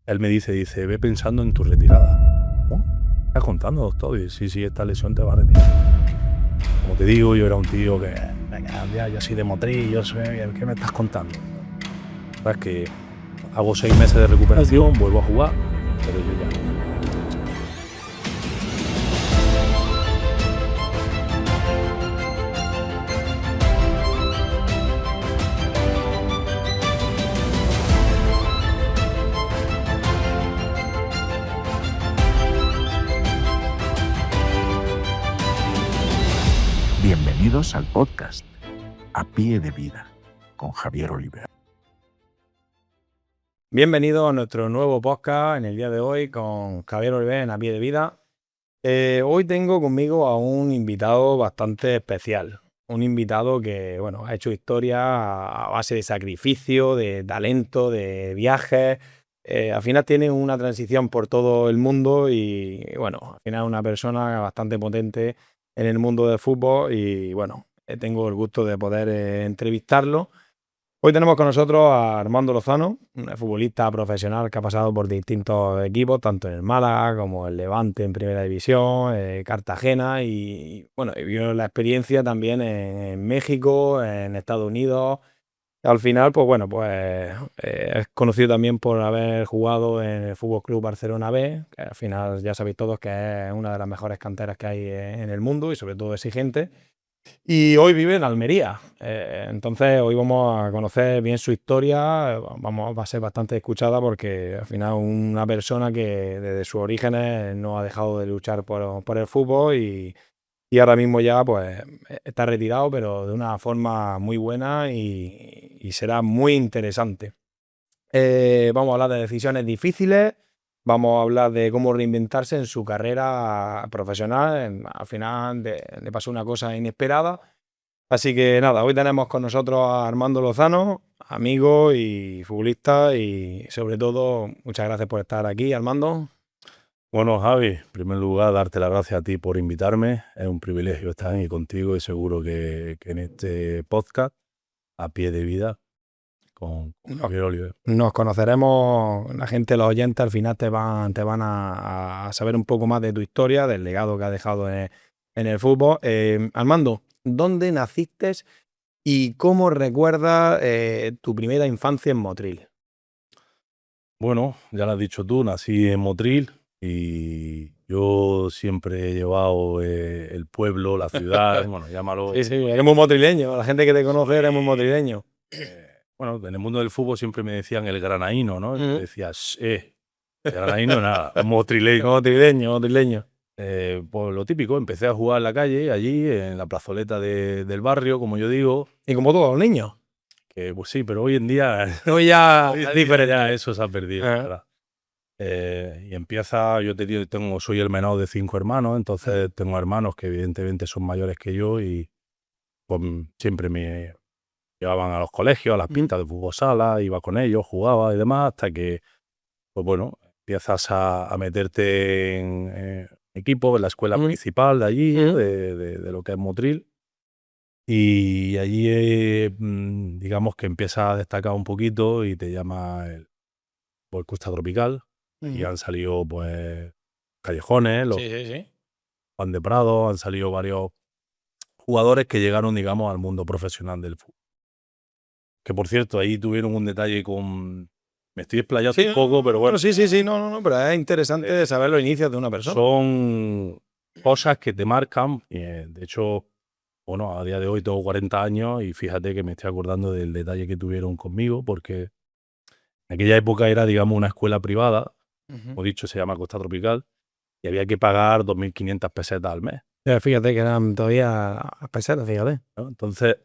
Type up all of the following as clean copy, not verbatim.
él me dice, ve pensando en tu retirada. ¿Cómo? ¿Me estás contando, doctor? Y sí, esta lesión te va a retirar. Como te digo, yo era un tío que, venga, ya soy de Motril, ¿qué me estás contando? Sabes que hago 6 meses de recuperación, vuelvo a jugar, pero yo ya no. Bienvenidos al podcast A Pie de Vida con Javier Oliver. Bienvenidos a nuestro nuevo podcast en el día de hoy con Javier Oliver en A Pie de Vida. Hoy tengo conmigo a un invitado bastante especial. Un invitado que, bueno, ha hecho historia a base de sacrificio, de talento, de viajes. Al final tiene una transición por todo el mundo y, bueno, al final es una persona bastante potente en el mundo del fútbol y, bueno, tengo el gusto de poder entrevistarlo. Hoy tenemos con nosotros a Armando Lozano, un futbolista profesional que ha pasado por distintos equipos, tanto en el Málaga como el Levante en Primera División, Cartagena y bueno, vivió la experiencia también en México, en Estados Unidos. Al final, pues bueno, es conocido también por haber jugado en el Fútbol Club Barcelona B, que al final ya sabéis todos que es una de las mejores canteras que hay en el mundo y sobre todo exigente. Y hoy vive en Almería. Entonces hoy vamos a conocer bien su historia. Va a ser bastante escuchada porque al final una persona que desde sus orígenes no ha dejado de luchar por el fútbol y ahora mismo ya pues está retirado, pero de una forma muy buena y será muy interesante. Vamos a hablar de decisiones difíciles. Vamos a hablar de cómo reinventarse en su carrera profesional. Al final le pasó una cosa inesperada. Así que nada, hoy tenemos con nosotros a Armando Lozano, amigo y futbolista, y sobre todo, muchas gracias por estar aquí, Armando. Bueno, Javi, en primer lugar, darte las gracias a ti por invitarme. Es un privilegio estar aquí contigo y seguro que en este podcast, A Pie de Vida, con Javier Oliver. Nos conoceremos, la gente, los oyentes, al final te van a saber un poco más de tu historia, del legado que has dejado en el fútbol. Armando, ¿dónde naciste y cómo recuerdas tu primera infancia en Motril? Bueno, ya lo has dicho tú, nací en Motril y yo siempre he llevado el pueblo, la ciudad, bueno, llámalo. Sí, eres muy motrileño, la gente que te conoce eres muy motrileño. Bueno, en el mundo del fútbol siempre me decían el granaíno, ¿no? Ujú. Decías, granaíno nada, motrileño. Motrileño. Pues lo típico, empecé a jugar en la calle, allí, en la plazoleta del barrio, como yo digo, Y como todos los niños. que pues sí, pero hoy en día, Hoy ya hoy en es día diferente. ya eso se ha perdido, Ajá. ¿verdad? Y empieza, yo te digo, soy el menor de 5 hermanos, entonces tengo hermanos que evidentemente son mayores que yo y pues siempre me llevaban a los colegios, a las pistas de fútbol sala, iba con ellos, jugaba y demás, hasta que, pues bueno, empiezas a meterte en equipos, en la escuela principal de allí, de lo que es Motril, y allí digamos que empieza a destacar un poquito y te llama el Costa Tropical, y han salido pues Callejones, los Sí. Juan de Prado, han salido varios jugadores que llegaron, digamos, al mundo profesional del fútbol. Que por cierto, ahí tuvieron un detalle con... Me estoy explayando un poco, pero bueno. Sí, no, pero es interesante saber los inicios de una persona. Son cosas que te marcan. De hecho, bueno, a día de hoy tengo 40 años y fíjate que me estoy acordando del detalle que tuvieron conmigo, porque en aquella época era, digamos, una escuela privada, como he dicho, se llama Costa Tropical, y había que pagar 2.500 pesetas al mes. Fíjate que eran todavía pesetas, fíjate. ¿No? Entonces,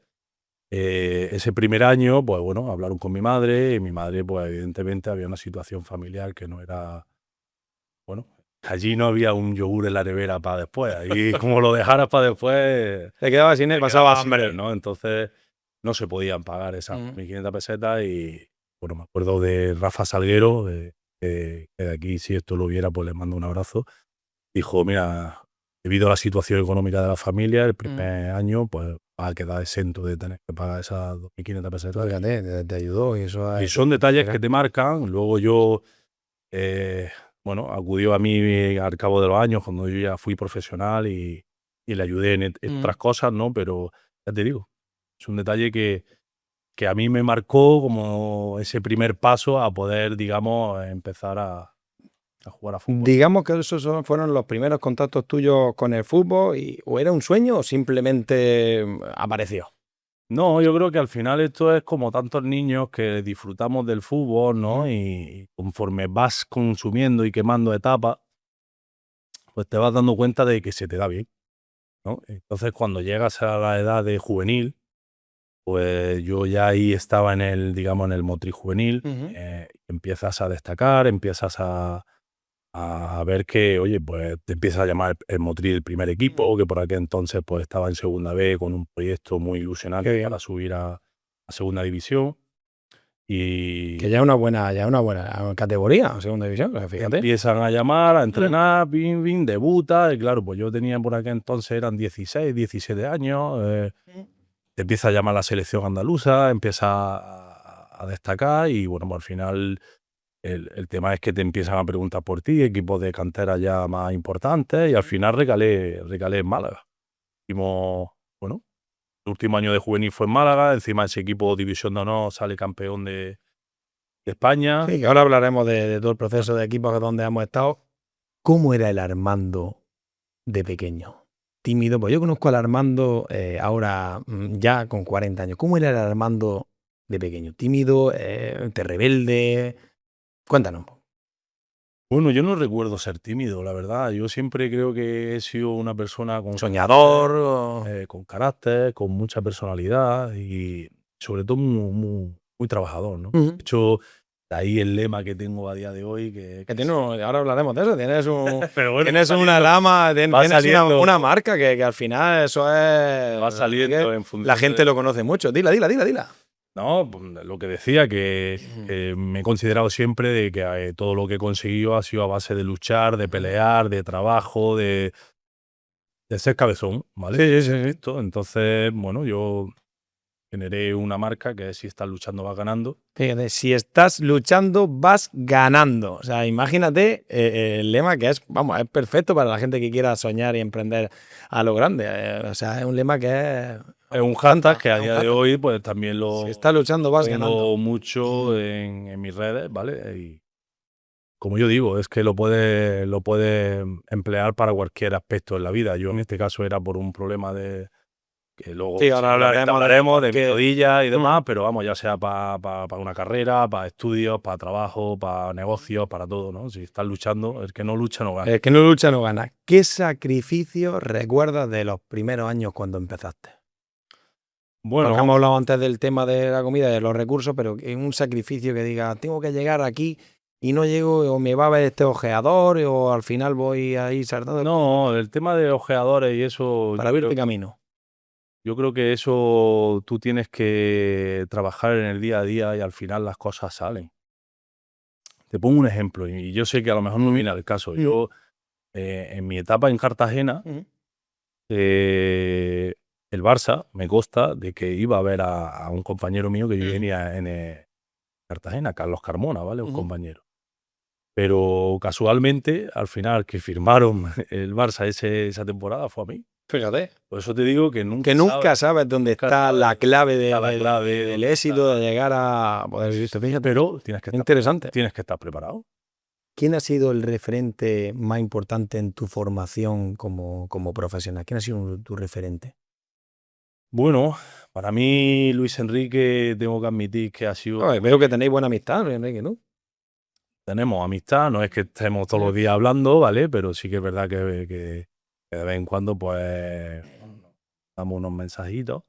ese primer año, pues bueno, hablaron con mi madre y mi madre, pues evidentemente había una situación familiar que no era, bueno, allí no había un yogur en la nevera para después, ahí como lo dejaras para después, Te quedabas sin él, pasaba hambre, ¿no? Entonces no se podían pagar esas 1.500 pesetas y, bueno, me acuerdo de Rafa Salguero, que de aquí, si esto lo viera, pues le mando un abrazo, dijo, mira, debido a la situación económica de la familia, el primer año, pues va a quedar exento de tener que pagar esas 2.500 pesetas. Fíjate, te ayudó y eso Y son detalles que te marcan. Luego yo bueno, acudió a mí al cabo de los años, cuando yo ya fui profesional y le ayudé en otras cosas, ¿no? Pero ya te digo, es un detalle que a mí me marcó como ese primer paso a poder, digamos, empezar a jugar a fútbol. Digamos que esos fueron los primeros contactos tuyos con el fútbol, o era un sueño o simplemente apareció. No, yo creo que al final esto es como tantos niños que disfrutamos del fútbol, ¿no? Y conforme vas consumiendo y quemando etapas, pues te vas dando cuenta de que se te da bien, ¿no? Entonces, cuando llegas a la edad de juvenil, pues yo ya ahí estaba digamos, en el Motril juvenil, empiezas a destacar, empiezas a ver que, oye, pues te empieza a llamar el Motril el primer equipo, que por aquel entonces pues estaba en segunda B con un proyecto muy Qué ilusionante bien. para subir a segunda división. Y Que ya es una buena categoría, segunda división, fíjate. empiezan a llamar, a entrenar, bim, debuta, y claro, pues yo tenía por aquel entonces, eran 16, 17 años, te empieza a llamar la selección andaluza, empieza a destacar y bueno, pues al final el tema es que te empiezan a preguntar por ti, equipos de cantera ya más importantes, y al final recalé en Málaga. Hicimos, bueno, el último año de juvenil fue en Málaga, encima ese equipo División de Honor sale campeón de España. Sí, que ahora hablaremos de todo el proceso de equipos donde hemos estado. ¿Cómo era el Armando de pequeño? Tímido, pues yo conozco al Armando ahora ya con 40 años. ¿Cómo era el Armando de pequeño? ¿Tímido? ¿Te rebelde? Cuéntanos. Bueno, yo no recuerdo ser tímido, la verdad. Yo siempre creo que he sido una persona con ¿Soñador? con carácter, con mucha personalidad y sobre todo muy trabajador, ¿no? De hecho, de ahí el lema que tengo a día de hoy, Ahora hablaremos de eso. Tienes, pero bueno, tienes una lama, tienes saliendo. una marca que al final eso es. Va saliendo en función La gente lo conoce mucho. Dila. No, pues, lo que decía, que me he considerado siempre de que todo lo que he conseguido ha sido a base de luchar, de pelear, de trabajo, de ser cabezón, ¿vale? Sí. Entonces, bueno, yo generé una marca que si estás luchando vas ganando. Fíjate, si estás luchando, vas ganando. O sea, imagínate el lema que es, vamos, es perfecto para la gente que quiera soñar y emprender a lo grande. O sea, es un lema que es un hashtag que a día de hoy, pues también si estás luchando, vas tengo ganando. mucho en mis redes, ¿vale? Y como yo digo, es que lo puedes emplear para cualquier aspecto en la vida. Yo en este caso era por un problema de que luego Sí, ahora hablaremos de mi rodilla y demás, pero vamos, ya sea para una carrera, para estudios, para trabajo, para negocios, para todo, ¿no? Si estás luchando, el que no lucha no gana. El que no lucha no gana. ¿Qué sacrificio recuerdas de los primeros años cuando empezaste? Bueno, porque hemos hablado antes del tema de la comida y de los recursos, pero un sacrificio que diga, tengo que llegar aquí y no llego, o me va a ver este ojeador, o al final voy a ir saltando. No, el tema de ojeadores y eso. Para abrirte camino. Yo creo que eso tú tienes que trabajar en el día a día y al final las cosas salen. Te pongo un ejemplo, y yo sé que a lo mejor no viene al caso. Yo, en mi etapa en Cartagena, el Barça, me consta de que iba a ver a un compañero mío que yo venía en Cartagena, Carlos Carmona, ¿vale? Un compañero. Pero casualmente, al final, que firmaron el Barça esa temporada fue a mí. Fíjate. Por eso te digo que nunca sabes dónde está la clave del éxito, de llegar a poder vivir. Fíjate. Pero tienes que estar preparado. ¿Quién ha sido el referente más importante en tu formación como profesional? ¿Quién ha sido tu referente? Bueno, para mí Luis Enrique, tengo que admitir que ha sido... Veo que tenéis buena amistad, Luis Enrique, ¿no? Tenemos amistad, no es que estemos todos los días hablando, ¿vale? Pero sí que es verdad que de vez en cuando pues damos unos mensajitos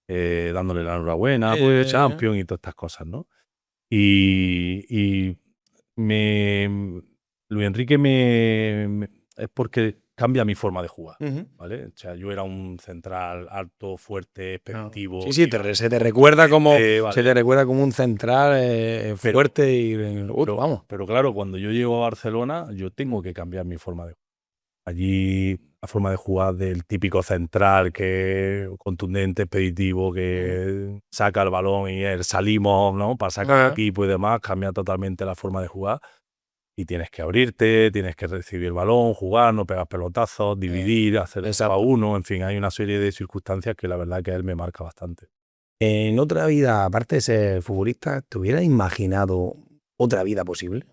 dándole la enhorabuena por el Champions y todas estas cosas, ¿no? Y Luis Enrique es porque cambia mi forma de jugar, ¿vale? O sea, yo era un central alto, fuerte, expeditivo. Sí, se te recuerda como un central fuerte y vamos. Pero claro, cuando yo llego a Barcelona, yo tengo que cambiar mi forma de jugar. Allí la forma de jugar del típico central, que contundente, expeditivo, que saca el balón y salimos, ¿no? Para sacar el equipo y demás, cambia totalmente la forma de jugar. y tienes que abrirte, tienes que recibir el balón, jugar, no pegar pelotazos, dividir, hacer exacto. a uno, en fin, hay una serie de circunstancias que la verdad que él me marca bastante. En otra vida, aparte de ser futbolista, ¿te hubieras imaginado otra vida posible?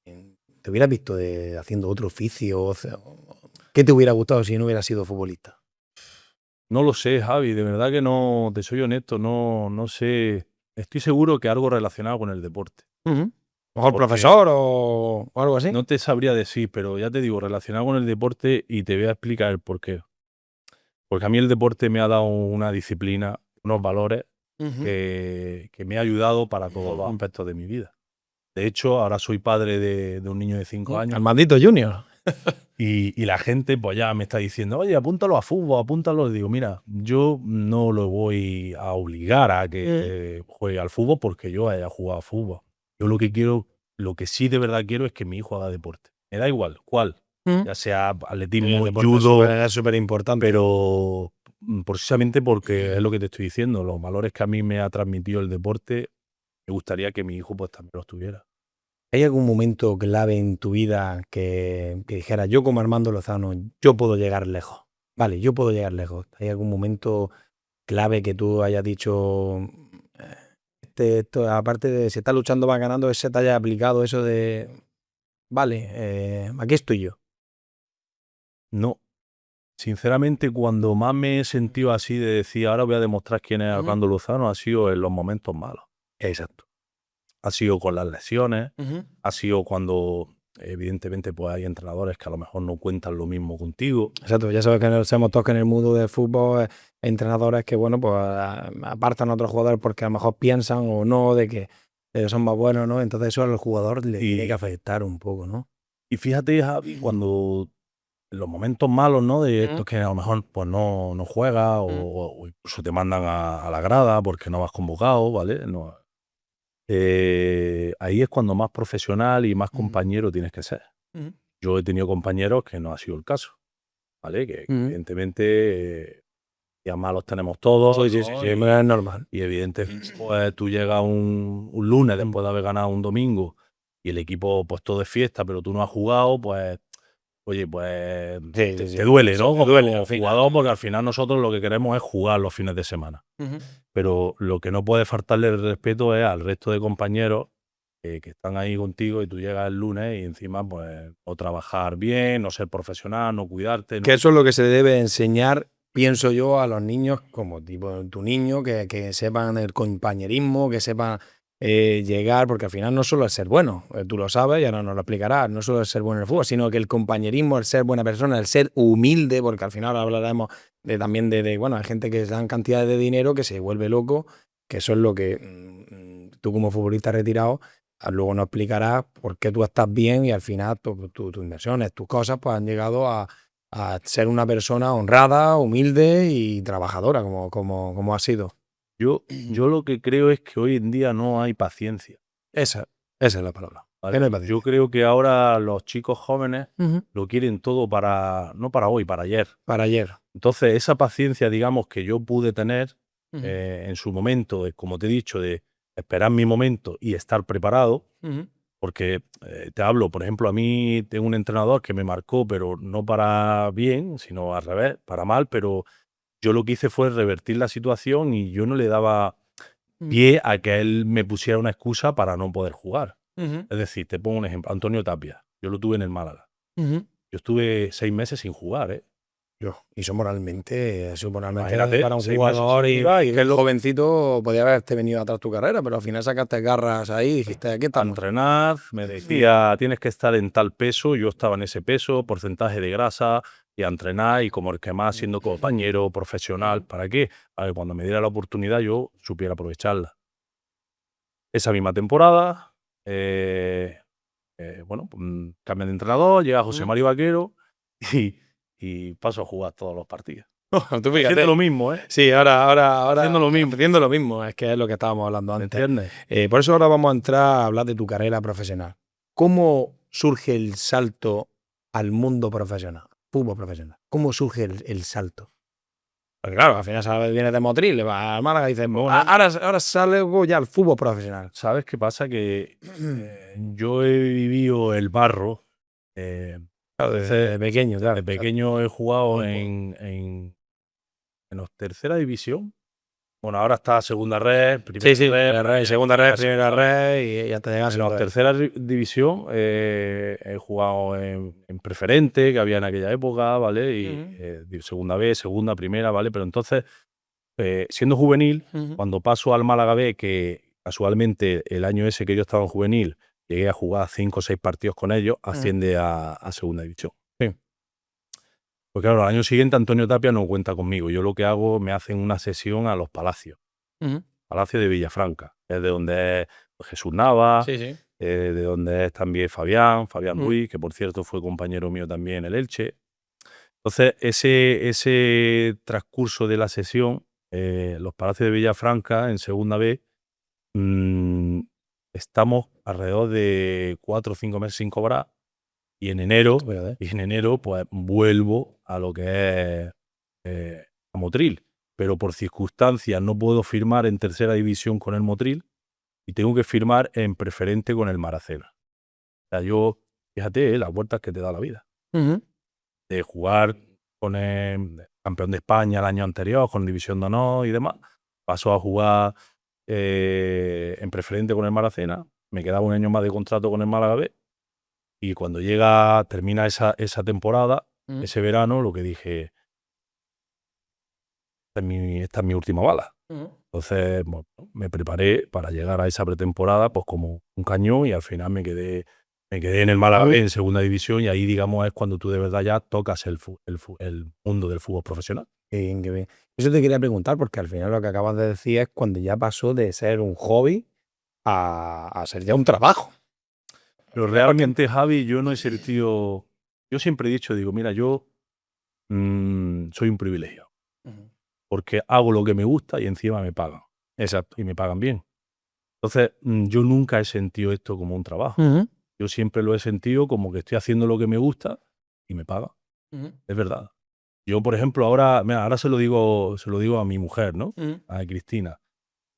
¿Te hubieras visto haciendo otro oficio? O sea, ¿qué te hubiera gustado si no hubieras sido futbolista? No lo sé, Javi, de verdad que no, te soy honesto, no sé. Estoy seguro que algo relacionado con el deporte. Mejor Porque profesor o algo así. no te sabría decir, pero ya te digo, relacionado con el deporte y te voy a explicar el por qué. Porque a mí el deporte me ha dado una disciplina, unos valores que me ha ayudado para todos los aspectos de mi vida. De hecho, ahora soy padre de un niño de 5 años Armandito Junior. y la gente pues ya me está diciendo, oye, apúntalo a fútbol, apúntalo. Y digo, mira, yo no lo voy a obligar a que juegue al fútbol porque yo haya jugado a fútbol. Yo lo que quiero, lo que sí de verdad quiero es que mi hijo haga deporte. Me da igual, ¿cuál? Ya sea atletismo, judo, Es súper importante. pero precisamente porque es lo que te estoy diciendo, los valores que a mí me ha transmitido el deporte, me gustaría que mi hijo pues también los tuviera. ¿Hay algún momento clave en tu vida que dijera, yo como Armando Lozano, yo puedo llegar lejos? Vale, yo puedo llegar lejos. ¿Hay algún momento clave que tú hayas dicho, esto, aparte de si estás luchando vas ganando, ese te haya aplicado eso de, vale, aquí estoy yo? No, sinceramente, cuando más me he sentido así de decir, ahora voy a demostrar quién es Armando Lozano, ha sido en los momentos malos. Exacto. Ha sido con las lesiones, ha sido cuando, evidentemente, pues hay entrenadores que a lo mejor no cuentan lo mismo contigo. Exacto, ya sabes que sabemos todos que en el mundo del fútbol hay entrenadores que, bueno, pues apartan a otros jugadores porque a lo mejor piensan o no de que son más buenos, ¿no? Entonces eso al jugador le tiene que afectar un poco, ¿no? Y fíjate, Javi, cuando en los momentos malos, ¿no? De estos que a lo mejor pues no juegas o incluso te mandan a la grada porque no vas convocado, ¿vale? No, ahí es cuando más profesional y más compañero tienes que ser. Yo he tenido compañeros que no ha sido el caso, ¿vale? Que evidentemente días malos tenemos todos, Sí, ¿no? es normal. Y evidentemente pues tú llegas un lunes después de haber ganado un domingo y el equipo pues todo es fiesta, pero tú no has jugado, pues oye, pues te duele, ¿no? Te duele Como al final. jugador, porque al final nosotros lo que queremos es jugar los fines de semana. Pero lo que no puede faltarle el respeto es al resto de compañeros que están ahí contigo y tú llegas el lunes y encima pues no trabajar bien, no ser profesional, no cuidarte. Que eso es lo que se debe enseñar, pienso yo, a los niños, como tipo tu niño, que sepan el compañerismo, que sepan llegar, porque al final no solo es ser bueno, tú lo sabes y ahora nos lo explicarás, no solo es ser bueno en el fútbol, sino que el compañerismo, el ser buena persona, el ser humilde, porque al final hablaremos también de, bueno, hay gente que dan cantidades de dinero que se vuelve loco, que eso es lo que tú como futbolista retirado luego nos explicarás por qué tú estás bien y al final tus inversiones, tus cosas, pues han llegado a ser una persona honrada, humilde y trabajadora, como ha sido. Yo lo que creo es que hoy en día no hay paciencia. Esa es la palabra. ¿Vale? Que no hay paciencia. Yo creo que ahora los chicos jóvenes lo quieren todo no para hoy, para ayer. Para ayer. Entonces, esa paciencia, digamos, que yo pude tener en su momento, como te he dicho, de esperar mi momento y estar preparado, porque te hablo, por ejemplo, a mí tengo un entrenador que me marcó, pero no para bien, sino al revés, para mal, pero yo lo que hice fue revertir la situación y yo no le daba pie a que él me pusiera una excusa para no poder jugar. Es decir, te pongo un ejemplo, Antonio Tapia, yo lo tuve en el Málaga. Yo estuve 6 meses sin jugar, ¿eh? Y eso moralmente Imagínate, para un 6 jugador meses sin jugar y que el jovencito podía haberte venido atrás tu carrera, pero al final sacaste garras ahí y dijiste, aquí a estamos. entrenar, me decía, tienes que estar en tal peso, yo estaba en ese peso, porcentaje de grasa, y a entrenar, y como el que más siendo compañero, profesional, ¿para qué? Para que cuando me diera la oportunidad yo supiera aprovecharla. Esa misma temporada, bueno, cambian de entrenador, llega José Mario Vaquero y paso a jugar todos los partidos. Tú fíjate. Haciendo lo mismo, ¿eh? Sí, ahora Haciendo lo mismo. haciendo lo mismo, es que es lo que estábamos hablando ¿Me antes. entiendes? Por eso ahora vamos a entrar a hablar de tu carrera profesional. ¿Cómo surge el salto al mundo profesional, fútbol profesional? ¿Cómo surge el salto? Pues claro, al final vienes de Motril, le vas al Málaga y dices, Bueno. ahora salgo ya al fútbol profesional. ¿Sabes qué pasa? Que yo he vivido el barro. Claro, desde pequeño, claro. De pequeño he jugado Claro. en los tercera división. Bueno, ahora está segunda red, primera Sí, sí, red, primera red, segunda red, primera red y hasta llegar a En segunda la red. tercera división he jugado en preferente, que había en aquella época, ¿vale? Y segunda B, segunda, primera, ¿vale? Pero entonces, siendo juvenil, cuando paso al Málaga B, que casualmente el año ese que yo estaba en juvenil, llegué a jugar 5 o 6 partidos con ellos, asciende a segunda división. Sí. Pues claro, al año siguiente Antonio Tapia no cuenta conmigo. Yo lo que hago, me hacen una sesión a los Palacios. Palacio de Villafranca, es de donde es Jesús Nava, Sí, sí. de donde es también Fabián Ruiz, que por cierto fue compañero mío también en el Elche. Entonces, ese transcurso de la sesión, los Palacios de Villafranca, en segunda B, estamos alrededor de 4 o 5 meses sin cobrar, y en enero, pues vuelvo a lo que es a Motril. Pero por circunstancias no puedo firmar en tercera división con el Motril y tengo que firmar en preferente con el Maracena. O sea, yo, fíjate, las vueltas que te da la vida. De jugar con el campeón de España el año anterior, con División de Honor y demás, paso a jugar en preferente con el Maracena, me quedaba un año más de contrato con el Málaga B, y cuando termina esa temporada, ese verano, lo que dije, esta es mi última bala. Entonces, bueno, me preparé para llegar a esa pretemporada pues como un cañón, y al final me quedé en el Málaga B, en segunda división, y ahí, digamos, es cuando tú de verdad ya tocas el mundo del fútbol profesional. Qué bien, qué bien. Eso te quería preguntar, porque al final lo que acabas de decir es cuando ya pasó de ser un hobby a ser ya un trabajo. Pero realmente, Javi, yo no he sentido... Yo siempre he dicho, digo, mira, yo soy un privilegiado. Porque hago lo que me gusta y encima me pagan. Exacto. Y me pagan bien. Entonces, yo nunca he sentido esto como un trabajo. Yo siempre lo he sentido como que estoy haciendo lo que me gusta y me pagan. Es verdad. Yo, por ejemplo, ahora se lo digo a mi mujer, ¿no? A Cristina.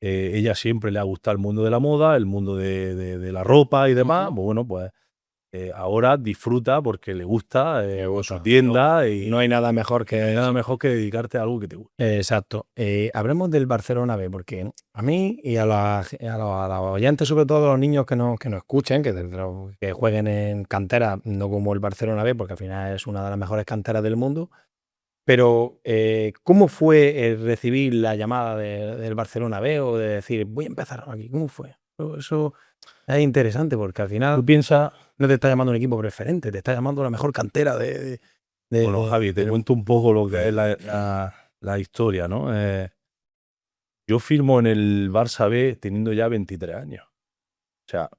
Ella siempre le ha gustado el mundo de la moda, el mundo de la ropa y demás. Pues bueno, pues ahora disfruta porque le gusta su tienda, y No hay nada mejor que dedicarte a algo que te gusta. Exacto. Hablemos del Barcelona B, porque a mí y a los oyentes, sobre todo a los niños que nos escuchen, que jueguen en cantera, no como el Barcelona B, porque al final es una de las mejores canteras del mundo. Pero, ¿cómo fue recibir la llamada del Barcelona B o de decir, voy a empezar aquí? ¿Cómo fue? Eso es interesante porque al final Tú piensas... no te está llamando un equipo preferente, te está llamando la mejor cantera de Bueno, Javi, te cuento un poco lo que es la historia, ¿no? Yo firmo en el Barça B teniendo ya 23 años. O sea,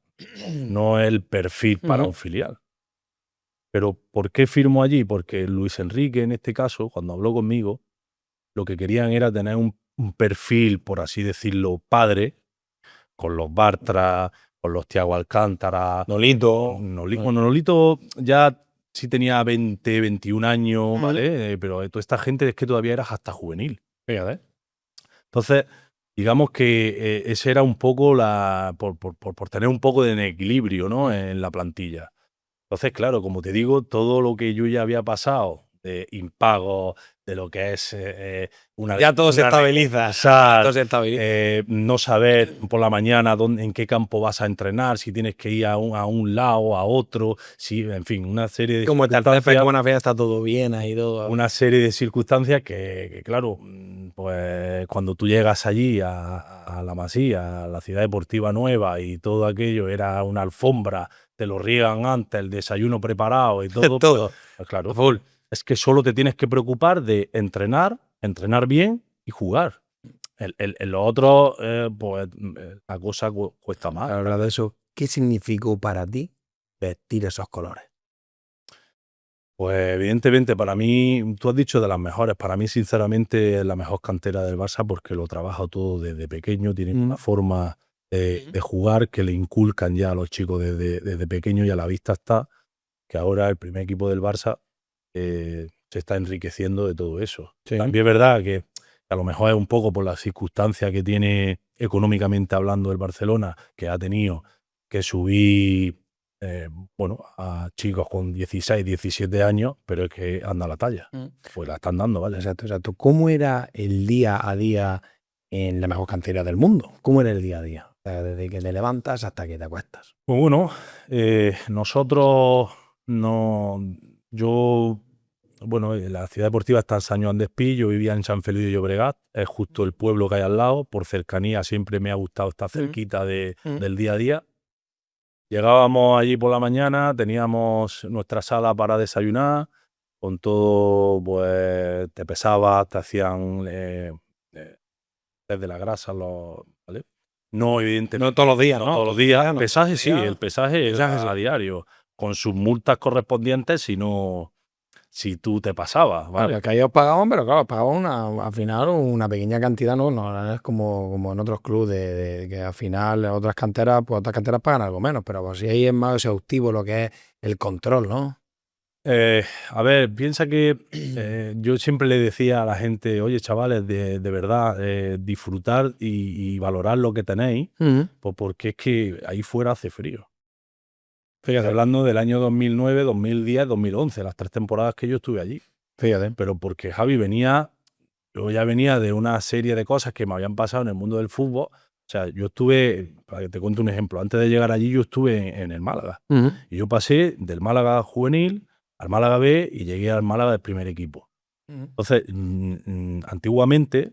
no es el perfil para un filial. Pero ¿por qué firmo allí? Porque Luis Enrique, en este caso, cuando habló conmigo, lo que querían era tener un perfil, por así decirlo, padre, con los Bartra, con los Thiago Alcántara, Nolito. Bueno, Nolito ya sí tenía 20, 21 años, ¿vale? Pero toda esta gente es que todavía era hasta juvenil. Fíjate. Entonces, digamos que ese era un poco por tener un poco de equilibrio, ¿no? En la plantilla. Entonces, claro, como te digo, todo lo que yo ya había pasado de impagos, de lo que es Ya todo se estabiliza. Todo se estabiliza. no saber por la mañana en qué campo vas a entrenar, si tienes que ir a un lado, a otro, en fin, una serie de Como circunstancias. buena fe, está todo bien ahí todo. Una serie de circunstancias que, claro, pues cuando tú llegas allí a la Masía, a la ciudad deportiva nueva, y todo aquello era una alfombra, te lo riegan antes, el desayuno preparado y todo. Todo. Pues claro, full. Es que solo te tienes que preocupar de entrenar bien y jugar. En lo otro, pues la cosa cuesta más. La verdad, eso, ¿qué significó para ti vestir esos colores? Pues evidentemente para mí, tú has dicho de las mejores, para mí sinceramente es la mejor cantera del Barça porque lo trabajo todo desde pequeño, tienen una forma de jugar que le inculcan ya a los chicos desde pequeño, y a la vista está que ahora el primer equipo del Barça se está enriqueciendo de todo eso. Sí. También es verdad que A lo mejor es un poco por la circunstancia que tiene económicamente hablando el Barcelona, que ha tenido que subir a chicos con 16, 17 años, pero es que anda la talla. Pues la están dando, ¿vale? Exacto, exacto. ¿Cómo era el día a día en la mejor cantera del mundo? ¿Cómo era el día a día? O sea, desde que te levantas hasta que te acuestas. Pues bueno, nosotros no. La ciudad deportiva está en Sant Joan Despí, yo vivía en San Feliu de Llobregat, es justo el pueblo que hay al lado, por cercanía siempre me ha gustado estar cerquita del día a día. Llegábamos allí por la mañana, teníamos nuestra sala para desayunar, con todo, pues te pesabas, te hacían desde la grasa, ¿vale? No, evidentemente. No todos los días, ¿no? Todos los días. No, Pesaje sí, el pesaje Pesaje sí. a diario, con sus multas correspondientes si tú te pasabas, ¿vale? Claro, que ahí os pagaban, pero claro, os pagaban al final una pequeña cantidad, no es como en otros clubes, de que al final otras canteras pagan algo menos, pero pues sí ahí es más exhaustivo lo que es el control, ¿no? A ver, piensa que yo siempre le decía a la gente, oye, chavales, de verdad, disfrutar y valorar lo que tenéis, pues porque es que ahí fuera hace frío. Fíjate, hablando del año 2009, 2010, 2011, las 3 temporadas que yo estuve allí. Fíjate. Pero porque Javi yo ya venía de una serie de cosas que me habían pasado en el mundo del fútbol. O sea, yo estuve, para que te cuente un ejemplo, antes de llegar allí yo estuve en el Málaga. Y yo pasé del Málaga juvenil al Málaga B y llegué al Málaga del primer equipo. Entonces, antiguamente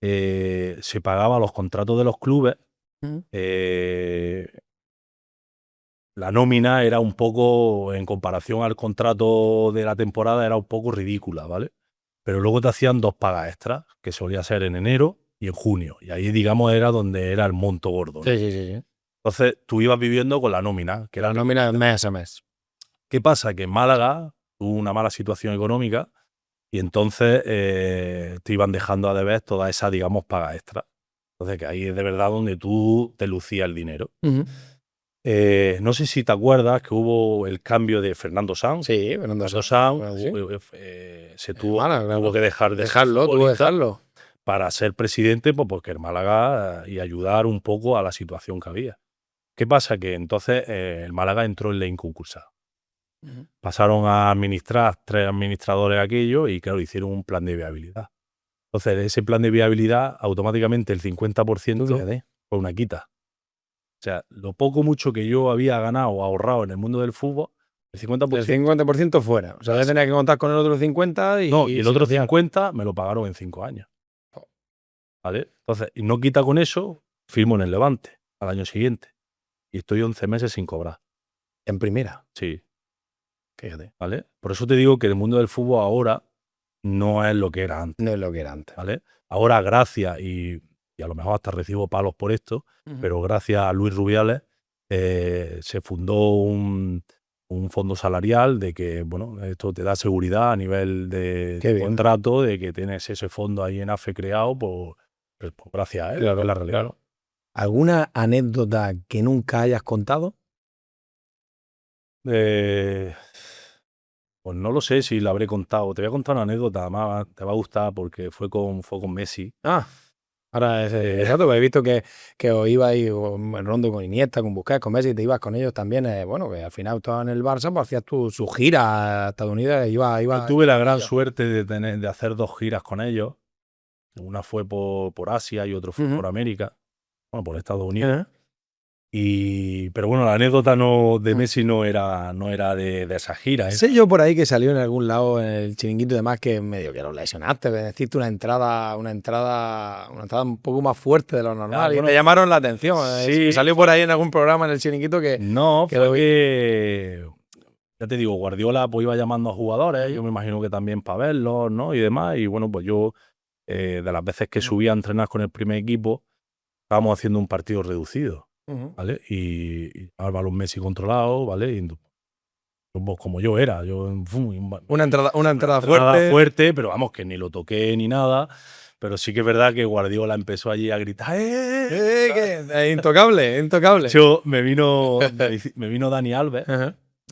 se pagaban los contratos de los clubes. La nómina era un poco, en comparación al contrato de la temporada, era un poco ridícula, ¿vale? Pero luego te hacían 2 pagas extras, que solía ser en enero y en junio. Y ahí, digamos, era donde era el monto gordo, ¿no? Sí. Entonces, tú ibas viviendo con la nómina. Que la nómina mes a mes. ¿Qué pasa? Que en Málaga tuvo una mala situación económica y entonces te iban dejando a deber toda esa, digamos, paga extra. Entonces, que ahí es de verdad donde tú te lucías el dinero. No sé si te acuerdas que hubo el cambio de Fernando Sanz. Sí, Fernando Sanz se tuvo que tuvo que dejarlo para ser presidente, pues porque el Málaga y ayudar un poco a la situación que había. ¿Qué pasa? Que entonces el Málaga entró en la inconcursada. Pasaron a administrar 3 administradores aquello y claro, hicieron un plan de viabilidad. Entonces, ese plan de viabilidad, automáticamente el 50% fue una quita. O sea, lo poco mucho que yo había ganado o ahorrado en el mundo del fútbol, el 50%. El 50% fuera. O sea, ya tenía que contar con el otro 50%. Y el otro 50% me lo pagaron en 5 años. ¿Vale? Entonces, y no quita con eso, firmo en el Levante al año siguiente. Y estoy 11 meses sin cobrar. ¿En primera? Sí. Fíjate. ¿Vale? Por eso te digo que el mundo del fútbol ahora no es lo que era antes. No es lo que era antes. ¿Vale? Ahora, gracias y a lo mejor hasta recibo palos por esto, pero gracias a Luis Rubiales se fundó un fondo salarial de que, bueno, esto te da seguridad a nivel de contrato, de que tienes ese fondo ahí en AFE creado, pues gracias a él, claro, es la realidad. Claro. ¿Alguna anécdota que nunca hayas contado? Pues no lo sé si la habré contado. Te voy a contar una anécdota, además te va a gustar porque fue con Messi. Ahora exacto, pues he visto que os ibais en Rondo con Iniesta, con Busquets, con Messi, te ibas con ellos también. Bueno, que al final estabas en el Barça, pues hacías su gira a Estados Unidos. Tuve la gran suerte de hacer 2 giras con ellos. Una fue por Asia y otra fue por América. Bueno, por Estados Unidos. Pero bueno, la anécdota de Messi no era de esa gira. Sé yo por ahí que salió en algún lado en el chiringuito y demás que medio que lo lesionaste, decirte una entrada un poco más fuerte de lo normal. Y me llamaron la atención. Sí, salió por ahí en algún programa en el chiringuito que... No, que ya te digo, Guardiola pues iba llamando a jugadores, yo me imagino que también para verlos, ¿no? Y demás. Y bueno, pues yo, de las veces que subía a entrenar con el primer equipo, estábamos haciendo un partido reducido. ¿Vale? Y Álvaro Messi controlado, ¿vale? Y como yo era, una entrada fuerte, pero vamos, que ni lo toqué ni nada. Pero sí que es verdad que Guardiola empezó allí a gritar intocable. Yo me vino Dani Alves,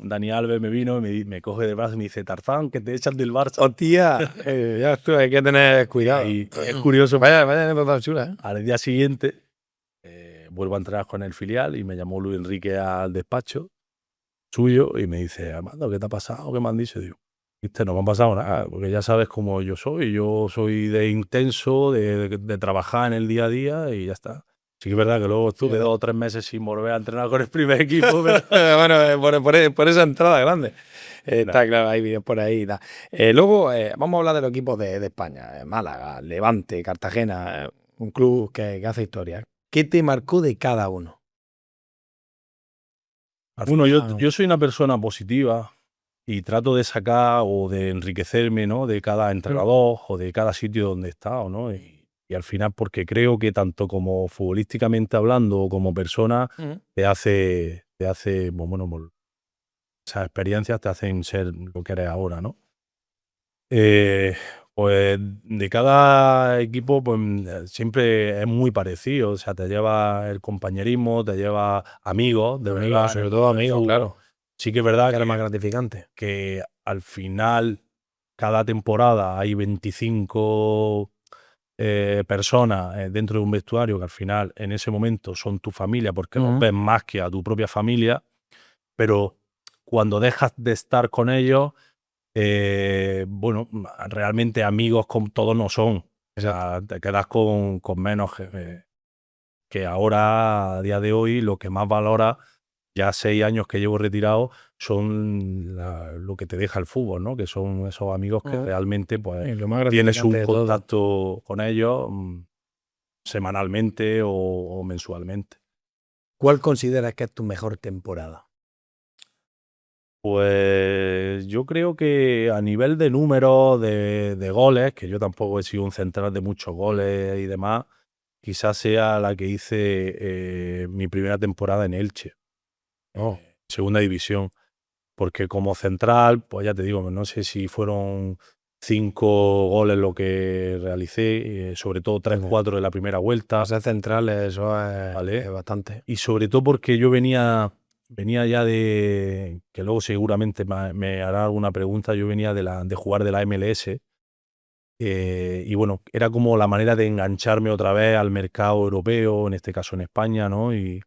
Dani Alves me vino y me coge del brazo y me dice, Tarzán, que te echan del Barça. ¡Hostia! Ya estuvo, hay que tener cuidado. Y es curioso. Vaya anécdota chula, ¿eh? Al día siguiente vuelvo a entrenar con el filial y me llamó Luis Enrique al despacho suyo y me dice, Armando, ¿qué te ha pasado? ¿Qué me han dicho? Digo, viste, no me ha pasado nada, porque ya sabes cómo yo soy de intenso, de trabajar en el día a día y ya está. Sí que es verdad que luego estuve 2 o 3 meses sin volver a entrenar con el primer equipo. Pero... bueno, por esa entrada grande. Está claro, hay vídeos por ahí. Luego vamos a hablar de los equipos de España. Málaga, Levante, Cartagena, un club que hace historia. ¿Qué te marcó de cada uno? Bueno, yo soy una persona positiva y trato de sacar o de enriquecerme, ¿no? De cada entrenador o de cada sitio donde he estado, ¿no? Y al final, porque creo que tanto como futbolísticamente hablando o como persona, te hace, bueno, esas experiencias te hacen ser lo que eres ahora, ¿no? Pues de cada equipo, pues siempre es muy parecido. O sea, te lleva el compañerismo, te lleva amigos, de verdad. Sobre todo amigos, claro. Sí que es verdad que es más gratificante. Que al final, cada temporada hay 25 personas dentro de un vestuario que al final, en ese momento, son tu familia porque los ves más que a tu propia familia. Pero cuando dejas de estar con ellos, bueno, realmente amigos todos no son. O sea, te quedas con menos que ahora, a día de hoy, lo que más valora, ya 6 años que llevo retirado, son lo que te deja el fútbol, ¿no? Que son esos amigos que realmente pues tienes un contacto con ellos semanalmente o mensualmente. ¿Cuál consideras que es tu mejor temporada? Pues yo creo que a nivel de números de goles, que yo tampoco he sido un central de muchos goles y demás, quizás sea la que hice mi primera temporada en Elche, segunda división. Porque como central, pues ya te digo, no sé si fueron 5 goles lo que realicé, sobre todo 3, 4 de la primera vuelta. Para ser central, eso es bastante. Y sobre todo porque yo venía ya de, que luego seguramente me hará alguna pregunta, yo venía de jugar de la MLS, y bueno, era como la manera de engancharme otra vez al mercado europeo, en este caso en España, ¿no? Y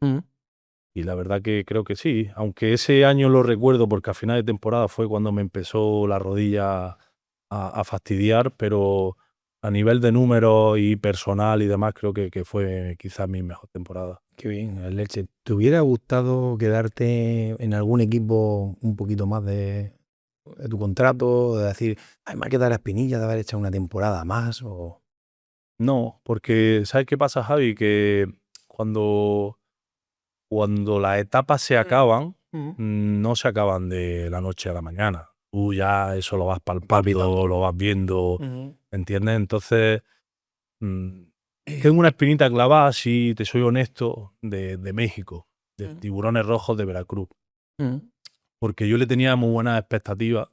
la verdad que creo que sí, aunque ese año lo recuerdo porque a final de temporada fue cuando me empezó la rodilla a fastidiar, pero a nivel de números y personal y demás creo que fue quizás mi mejor temporada. Qué bien, el Elche. ¿Te hubiera gustado quedarte en algún equipo un poquito más de tu contrato? De decir, ay, me ha quedado la espinilla de haber hecho una temporada más. O... No, porque ¿sabes qué pasa, Javi? Que cuando las etapas se acaban, no se acaban de la noche a la mañana. Tú ya eso lo vas palpando, lo vas viendo, ¿entiendes? Entonces, tengo una espinita clavada, si te soy honesto, de México, de Tiburones Rojos de Veracruz. Porque yo le tenía muy buenas expectativas.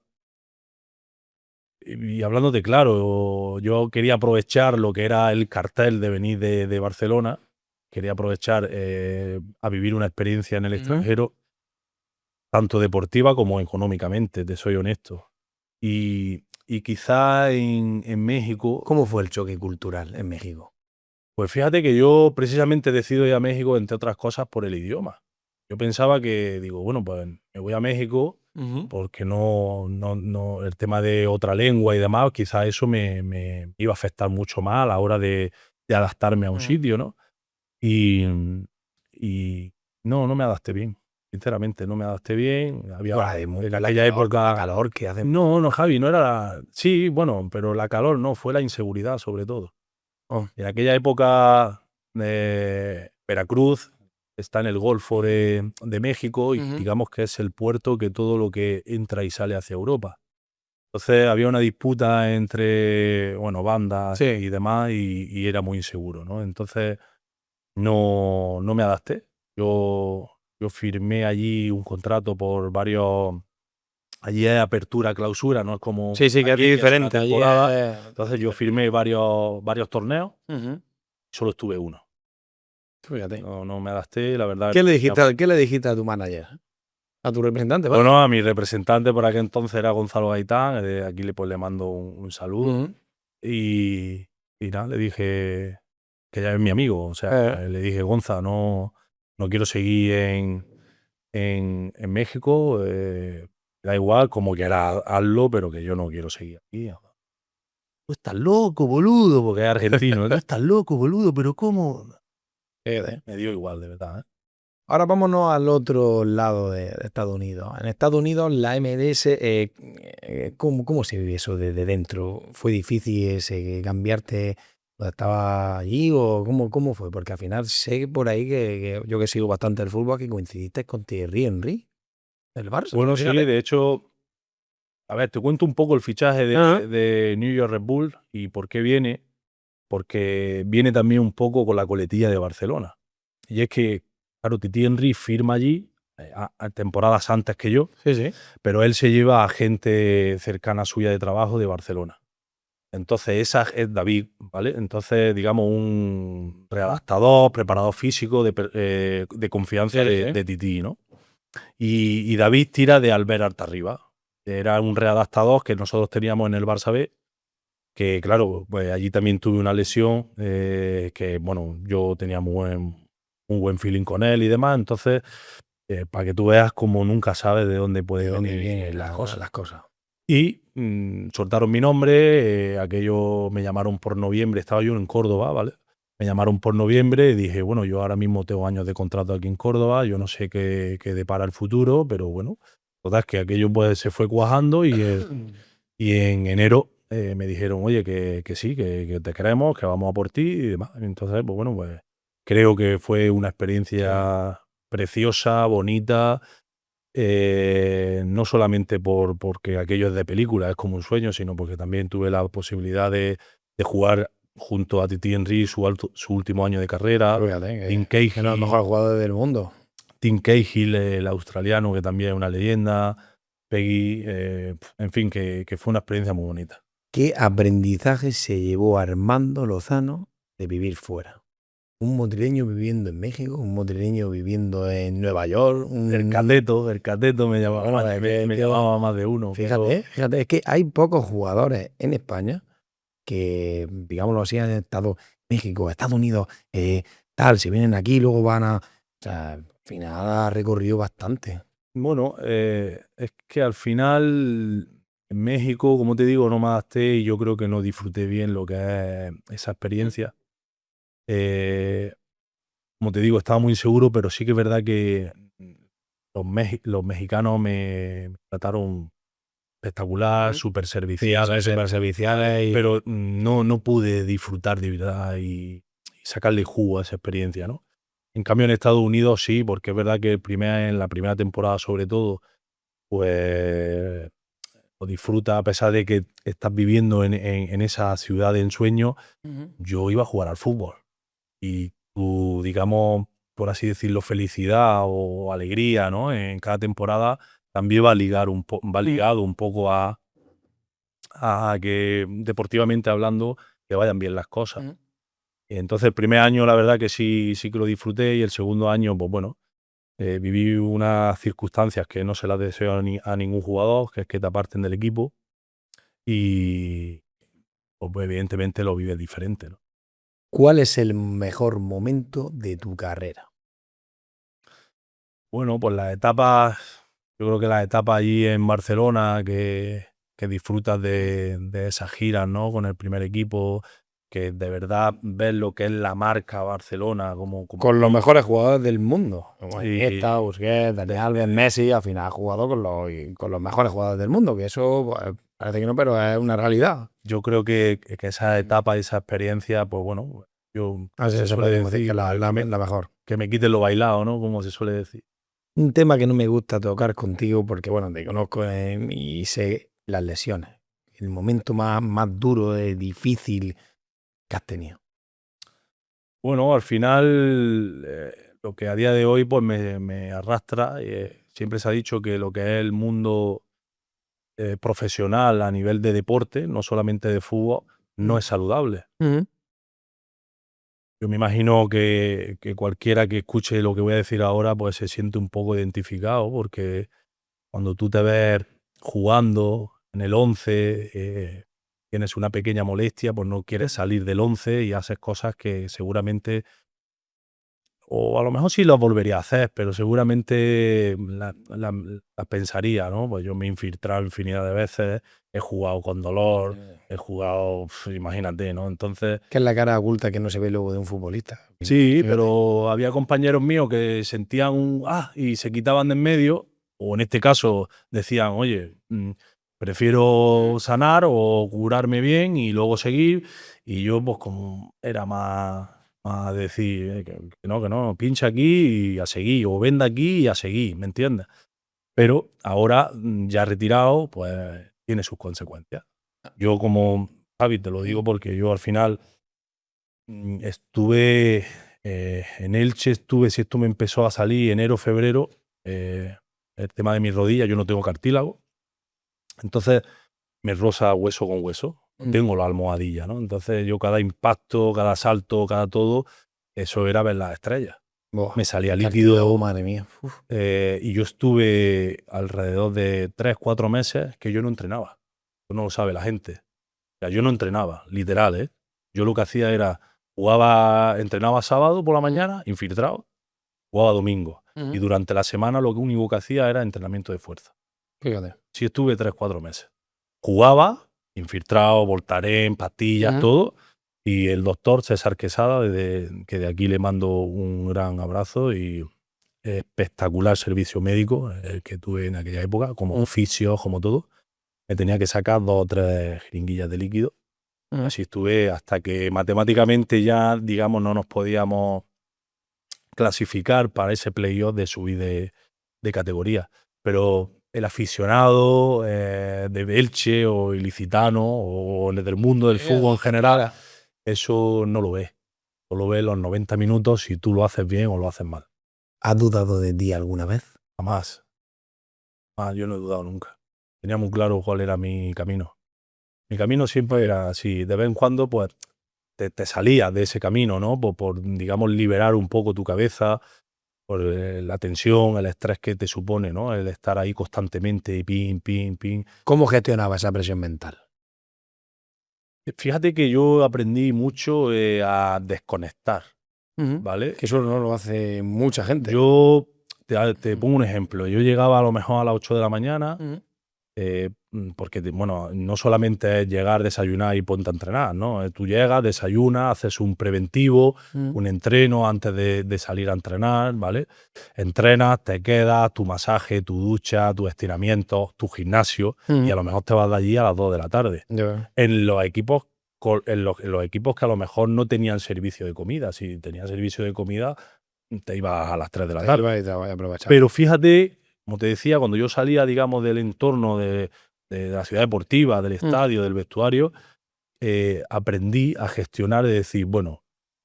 Y hablándote claro, yo quería aprovechar lo que era el cartel de venir de Barcelona. Quería aprovechar a vivir una experiencia en el extranjero, tanto deportiva como económicamente, te soy honesto. Y quizá en México... ¿Cómo fue el choque cultural en México? Pues fíjate que yo precisamente decido ir a México, entre otras cosas, por el idioma. Yo pensaba que, digo, bueno, pues me voy a México porque no el tema de otra lengua y demás, quizá eso me iba a afectar mucho más a la hora de adaptarme a un sitio, ¿no? Y no me adapté bien. Sinceramente, no me adapté bien. Había en aquella época calor que hace. No, Javi, no era... Sí, bueno, pero la calor no, fue la inseguridad sobre todo. En aquella época, Veracruz está en el Golfo de México y digamos que es el puerto que todo lo que entra y sale hacia Europa. Entonces había una disputa entre, bueno, bandas y demás y era muy inseguro, ¿no? Entonces no me adapté. Yo firmé allí un contrato por varios... Allí es apertura, clausura, no es como... Sí, que aquí es diferente. Entonces yo firmé varios torneos, solo estuve uno. Fíjate. No me adapté, la verdad. ¿Qué le dijiste a tu manager? A tu representante, ¿vale? Bueno, a mi representante por aquel entonces era Gonzalo Gaitán, aquí pues le mando un saludo. Ujú. Y nada, le dije que ya es mi amigo. O sea, le dije, Gonza, no quiero seguir en México. Da igual, como quieras, hazlo, pero que yo no quiero seguir aquí. Tú estás loco, boludo, porque es argentino. Tú estás loco, boludo, pero ¿cómo? Me dio igual, de verdad. Ahora vámonos al otro lado de Estados Unidos. En Estados Unidos, la MLS, ¿cómo se vive eso desde dentro? ¿Fue difícil cambiarte cuando estaba allí o cómo fue? Porque al final sé por ahí que yo que sigo bastante el fútbol, que coincidiste con Thierry Henry del Barça. Bueno, sí, Fíjate. de hecho, a ver, te cuento un poco el fichaje Ajá. de New York Red Bull y por qué viene. Porque viene también un poco con la coletilla de Barcelona. Y es que, claro, Titi Henry firma allí a temporadas antes que yo, Sí, sí. pero él se lleva a gente cercana suya de trabajo de Barcelona. Entonces, esa es David, ¿vale? Entonces, digamos, un readaptador, preparador físico de confianza Sí, sí. de Titi, ¿no? Y David tira de Albert Artarriba. Era un readaptador que nosotros teníamos en el Barça B, que claro, pues allí también tuve una lesión, que bueno, yo tenía un buen feeling con él y demás, entonces, para que tú veas como nunca sabes de dónde ¿De pueden dónde venir vienen las cosas. las cosas? Y soltaron mi nombre, aquello me llamaron por noviembre, estaba yo en Córdoba, ¿vale? Me llamaron por noviembre y dije, bueno, yo ahora mismo tengo años de contrato aquí en Córdoba, yo no sé qué depara el futuro, pero bueno, total, es que aquello pues se fue cuajando y en enero me dijeron, oye, que sí, que te queremos, que vamos a por ti y demás. Entonces, pues bueno, pues creo que fue una experiencia preciosa, bonita, no solamente porque aquello es de película, es como un sueño, sino porque también tuve la posibilidad de jugar junto a Titi Henry su último año de carrera, Fíjate, Tim que es los Cahill, mejores jugadores del mundo. El australiano, que también es una leyenda, Peggy, en fin, que fue una experiencia muy bonita. ¿Qué aprendizaje se llevó Armando Lozano de vivir fuera? Un madrileño viviendo en México, un madrileño viviendo en Nueva York, El cateto me llamaba, Bueno, es me que, llamaba más de uno. fíjate, es que hay pocos jugadores en España que, digámoslo así, han estado en México, Estados Unidos, tal, si vienen aquí, luego van a... O sea, al final ha recorrido bastante. Bueno, es que al final en México, como te digo, no me adapté y yo creo que no disfruté bien lo que es esa experiencia. Eh, Como te digo, estaba muy inseguro, pero sí que es verdad que los mexicanos me trataron espectacular, súper serviciales, Súper serviciales y... pero no pude disfrutar de verdad y sacarle jugo a esa experiencia, ¿no? En cambio, en Estados Unidos sí, porque es verdad que en la primera temporada, sobre todo, pues lo disfruta a pesar de que estás viviendo en esa ciudad de ensueño. Yo iba a jugar al fútbol y tu, digamos, por así decirlo, felicidad o alegría, ¿no? En cada temporada también va ligado un poco a que deportivamente hablando te vayan bien las cosas. Entonces, el primer año, la verdad que sí que lo disfruté y el segundo año, pues bueno, viví unas circunstancias que no se las deseo a ningún jugador, que es que te aparten del equipo y, pues evidentemente lo vives diferente, ¿no? ¿Cuál es el mejor momento de tu carrera? Bueno, pues las etapas, yo creo que las etapas allí en Barcelona, que disfrutas de esas giras, ¿no? Con el primer equipo, que de verdad ves lo que es la marca Barcelona como Con los club. mejores jugadores del mundo. Como Y Iniesta, Busquets, Dani Alves, Messi, al final ha jugado con los mejores jugadores del mundo, que eso pues, parece que no, pero es una realidad. yo creo que esa etapa, esa experiencia, pues bueno, yo Así se se suele podemos decir que decir, pues, la mejor. que me quiten lo bailado, ¿no? Como se suele decir. Un tema que no me gusta tocar contigo porque, bueno, te conozco y sé las lesiones. El momento más duro, difícil que has tenido. Bueno, al final, lo que a día de hoy pues me arrastra, siempre se ha dicho que lo que es el mundo profesional a nivel de deporte, no solamente de fútbol, no es saludable. Ujú. Yo me imagino que cualquiera que escuche lo que voy a decir ahora, pues se siente un poco identificado, porque cuando tú te ves jugando en el 11, tienes una pequeña molestia, pues no quieres salir del 11 y haces cosas que seguramente, o a lo mejor sí las volvería a hacer, pero seguramente las pensaría, ¿no? Pues yo me he infiltrado infinidad de veces, he jugado con dolor, he jugado, imagínate, ¿no? Entonces, Que es la cara oculta que no se ve luego de un futbolista. sí, Fíjate. pero había compañeros míos que sentían y se quitaban de en medio, o en este caso decían, oye, prefiero sanar o curarme bien y luego seguir. Y yo, pues, como era más decir, que no, pincha aquí y a seguir, o venda aquí y a seguir, ¿me entiendes? Pero ahora, ya retirado, pues tiene sus consecuencias. Yo, como Javi, te lo digo porque yo al final estuve en Elche, si esto me empezó a salir enero, febrero, el tema de mis rodillas, yo no tengo cartílago, entonces me roza hueso con hueso, no tengo la almohadilla, ¿no? Entonces yo cada impacto, cada salto, cada todo, eso era ver las estrellas. Buah, Me salía cartílago, líquido, madre mía. Uf. y yo estuve alrededor de 3, 4 meses que yo no entrenaba. Eso no lo sabe la gente. O sea, yo no entrenaba, literal, ¿eh? Yo lo que hacía era entrenaba sábado por la mañana, infiltrado, jugaba domingo. Y durante la semana lo único que hacía era entrenamiento de fuerza. Fíjate. Sí estuve 3, 4 meses. Jugaba, infiltrado, Voltaren, pastillas, todo. Y el doctor César Quesada, que de aquí le mando un gran abrazo y espectacular servicio médico el que tuve en aquella época, como fisio, como todo. Me tenía que sacar 2 o 3 jeringuillas de líquido. Así estuve hasta que matemáticamente ya, digamos, no nos podíamos clasificar para ese playoff de subir de categoría. Pero el aficionado de Elche o ilicitano o del mundo del fútbol en general, eso no lo ve. Solo ve los 90 minutos si tú lo haces bien o lo haces mal. ¿Has dudado de ti alguna vez? Jamás. Yo no he dudado nunca. Tenía muy claro cuál era mi camino. Mi camino siempre era así. De vez en cuando, pues, te salías de ese camino, ¿no? Por, digamos, liberar un poco tu cabeza, por la tensión, el estrés que te supone, ¿no? El estar ahí constantemente y pin, pin, pin. ¿Cómo gestionaba esa presión mental? Fíjate que yo aprendí mucho a desconectar, ¿vale? Que eso no lo hace mucha gente. Yo te pongo un ejemplo. Yo llegaba a lo mejor a las 8 de la mañana, porque, bueno, no solamente es llegar, desayunar y ponte a entrenar, ¿no? Tú llegas, desayunas, haces un preventivo, un entreno antes de salir a entrenar, ¿vale? Entrenas, te quedas, tu masaje, tu ducha, tus estiramientos, tu gimnasio, y a lo mejor te vas de allí a las 2 de la tarde. En los equipos en los equipos que a lo mejor no tenían servicio de comida. Si tenían servicio de comida, te ibas a las 3 de la tarde. Pero fíjate, como te decía, cuando yo salía, digamos, del entorno de la ciudad deportiva, del estadio, del vestuario, aprendí a gestionar y decir, bueno,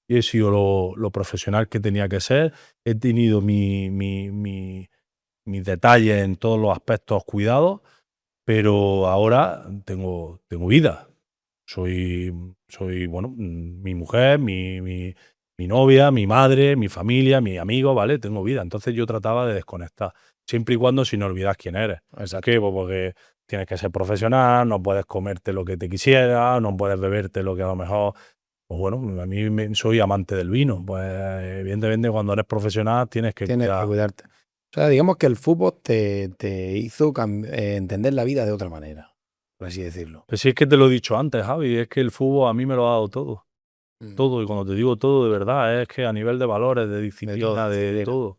he sido lo profesional que tenía que ser, he tenido mis detalles en todos los aspectos cuidados, pero ahora tengo vida. Soy, bueno, mi mujer, mi novia, mi madre, mi familia, mis amigos, ¿vale? Tengo vida. Entonces yo trataba de desconectar, siempre y cuando sin olvidar quién eres. ¿Por qué? Pues porque tienes que ser profesional, no puedes comerte lo que te quisieras, no puedes beberte lo que a lo mejor... Pues bueno, a mí soy amante del vino. Pues evidentemente cuando eres profesional tienes que cuidarte. O sea, digamos que el fútbol te hizo entender la vida de otra manera, por así decirlo. Pues sí, es que te lo he dicho antes, Javi, es que el fútbol a mí me lo ha dado todo. Todo, y cuando te digo todo, de verdad, es que a nivel de valores, de disciplina, de todo.